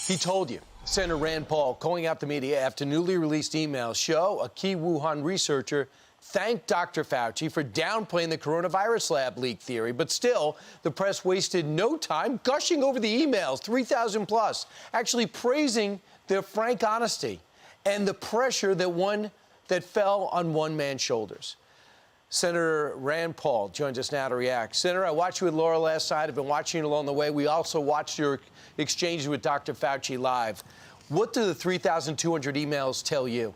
He told you. Senator Rand Paul calling out the media after newly released emails show a key Wuhan researcher thanked Dr. Fauci for downplaying the coronavirus lab leak theory. But still, the press wasted no time gushing over the emails, 3,000 plus, actually praising their frank honesty and the pressure that fell on one man's shoulders. Senator Rand Paul joins us now to react. Senator, I watched you with Laura last night. I've been watching you along the way. We also watched your exchanges with Dr. Fauci live. What do the 3,200 emails tell you?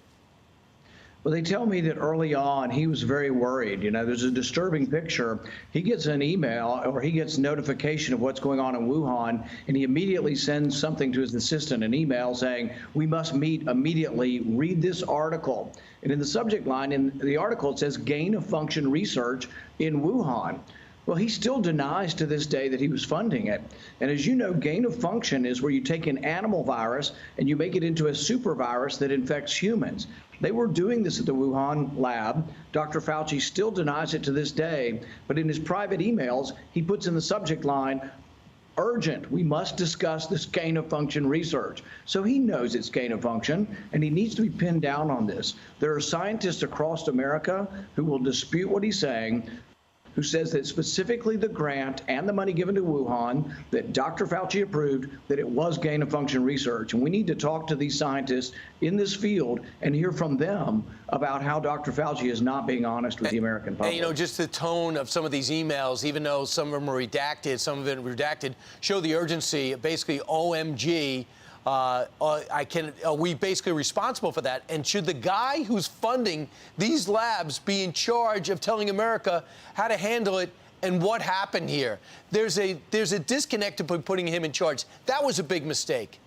Well, they tell me that early on he was very worried. You know, there's a disturbing picture. He gets an email or he gets notification of what's going on in Wuhan, and he immediately sends something to his assistant, an email saying, "We must meet immediately. Read this article." And in the subject line in the article, it says gain of function research in Wuhan. Well, he still denies to this day that he was funding it. And as you know, gain of function is where you take an animal virus and you make it into a super virus that infects humans. They were doing this at the Wuhan lab. Dr. Fauci still denies it to this day. But in his private emails, he puts in the subject line, urgent, we must discuss this gain of function research. So he knows it's gain of function, and he needs to be pinned down on this. There are scientists across America who will dispute what he's saying, who says that specifically the grant and the money given to Wuhan that Dr. Fauci approved, that it was gain of function research. And we need to talk to these scientists in this field and hear from them about how Dr. Fauci is not being honest with the American public. And, you know, just the tone of some of these emails, even though some of them are redacted, some of it redacted, show the urgency, basically OMG. Are we basically responsible for that? And should the guy who's funding these labs be in charge of telling America how to handle it and what happened here? There's a disconnect to putting him in charge. That was a big mistake.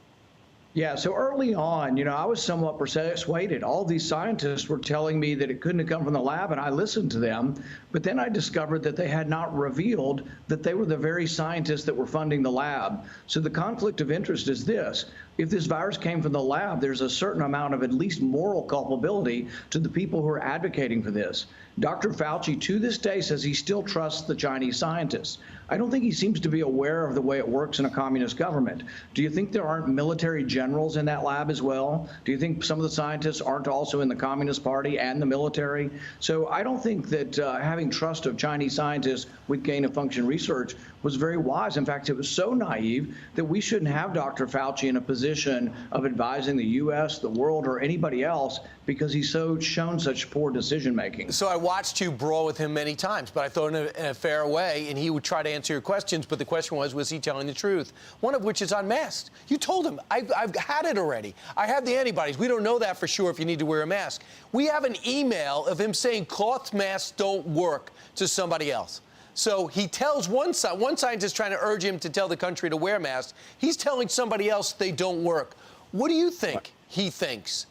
Yeah, so early on, you know, I was somewhat persuaded. All these scientists were telling me that it couldn't have come from the lab, and I listened to them. But then I discovered that they had not revealed that they were the very scientists that were funding the lab. So the conflict of interest is this. If this virus came from the lab, there's a certain amount of at least moral culpability to the people who are advocating for this. Dr. Fauci, to this day, says he still trusts the Chinese scientists. I don't think he seems to be aware of the way it works in a communist government. Do you think there aren't military generals in that lab as well? Do you think some of the scientists aren't also in the Communist Party and the military? So I don't think that having trust of Chinese scientists with gain of function research was very wise. In fact, it was so naive that we shouldn't have Dr. Fauci in a position of advising the U.S., the world, or anybody else because he's shown such poor decision making. So I watched you brawl with him many times, but I thought in a fair way, and he would try to answer your questions. But the question was he telling the truth? One of which is unmasked. You told him, I've had it already. I have the antibodies. We don't know that for sure if you need to wear a mask. We have an email of him saying cloth masks don't work to somebody else. So he tells one scientist trying to urge him to tell the country to wear masks. He's telling somebody else they don't work. What do you think he thinks?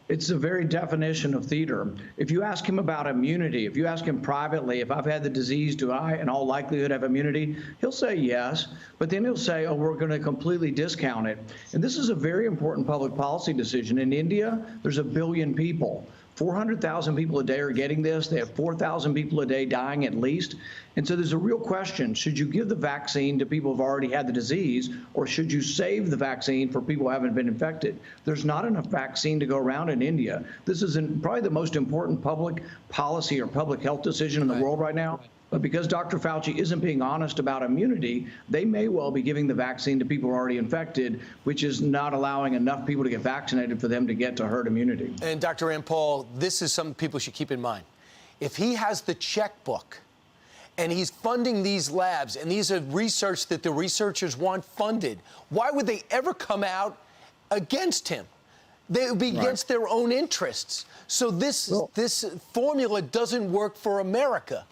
It's the very definition of theater. If you ask him about immunity, if you ask him privately, if I've had the disease, do I in all likelihood have immunity? He'll say yes, but then he'll say, oh, we're going to completely discount it. And this is a very important public policy decision. In India, there's 1 billion people. 400,000 people a day are getting this. They have 4,000 people a day dying at least. And so there's a real question. Should you give the vaccine to people who've already had the disease, or should you save the vaccine for people who haven't been infected? There's not enough vaccine to go around in India. This is probably the most important public policy or public health decision in the world right now. But because Dr. Fauci isn't being honest about immunity, they may well be giving the vaccine to people who are already infected, which is not allowing enough people to get vaccinated for them to get to herd immunity. And Dr. Rand Paul, this is something people should keep in mind. If he has the checkbook and he's funding these labs and these are research that the researchers want funded, why would they ever come out against him? They would be against their own interests. So this formula doesn't work for America.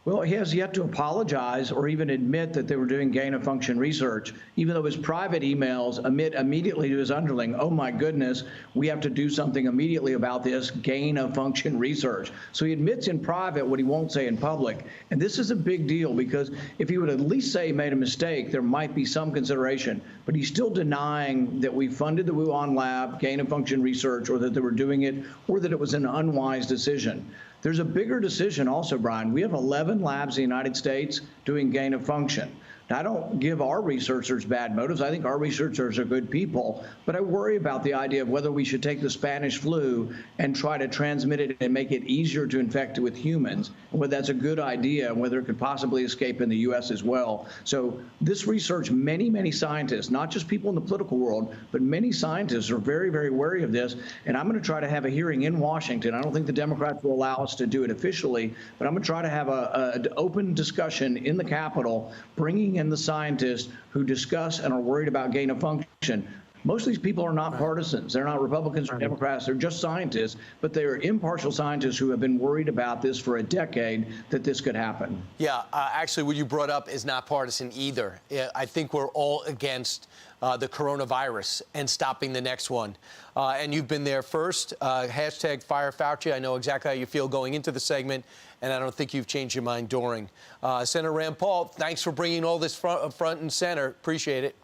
Well, he has yet to apologize or even admit that they were doing gain of function research, even though his private emails admit immediately to his underling, oh my goodness, we have to do something immediately about this gain of function research. So he admits in private what he won't say in public. And this is a big deal because if he would at least say he made a mistake, there might be some consideration. But he's still denying that we funded the Wuhan lab, gain of function research, or that they were doing it, or that it was an unwise decision. There's a bigger decision also, Brian. We have 11 labs in the United States doing gain of function. Now, I don't give our researchers bad motives. I think our researchers are good people, but I worry about the idea of whether we should take the Spanish flu and try to transmit it and make it easier to infect it with humans, and whether that's a good idea and whether it could possibly escape in the U.S. as well. So this research, many scientists, not just people in the political world, but many scientists are very, very wary of this. And I'm going to try to have a hearing in Washington. I don't think the Democrats will allow us to do it officially, but I'm going to try to have an open discussion in the Capitol, bringing in the scientists who discuss and are worried about gain of function. Most of these people are not partisans. They're not Republicans or Democrats. They're just scientists, but they are impartial scientists who have been worried about this for a decade, that this could happen. Yeah, actually, what you brought up is not partisan either. I think we're all against the coronavirus and stopping the next one. And you've been there first. Hashtag Fire Fauci. I know exactly how you feel going into the segment, and I don't think you've changed your mind during. Senator Rand Paul, thanks for bringing all this front and center. Appreciate it.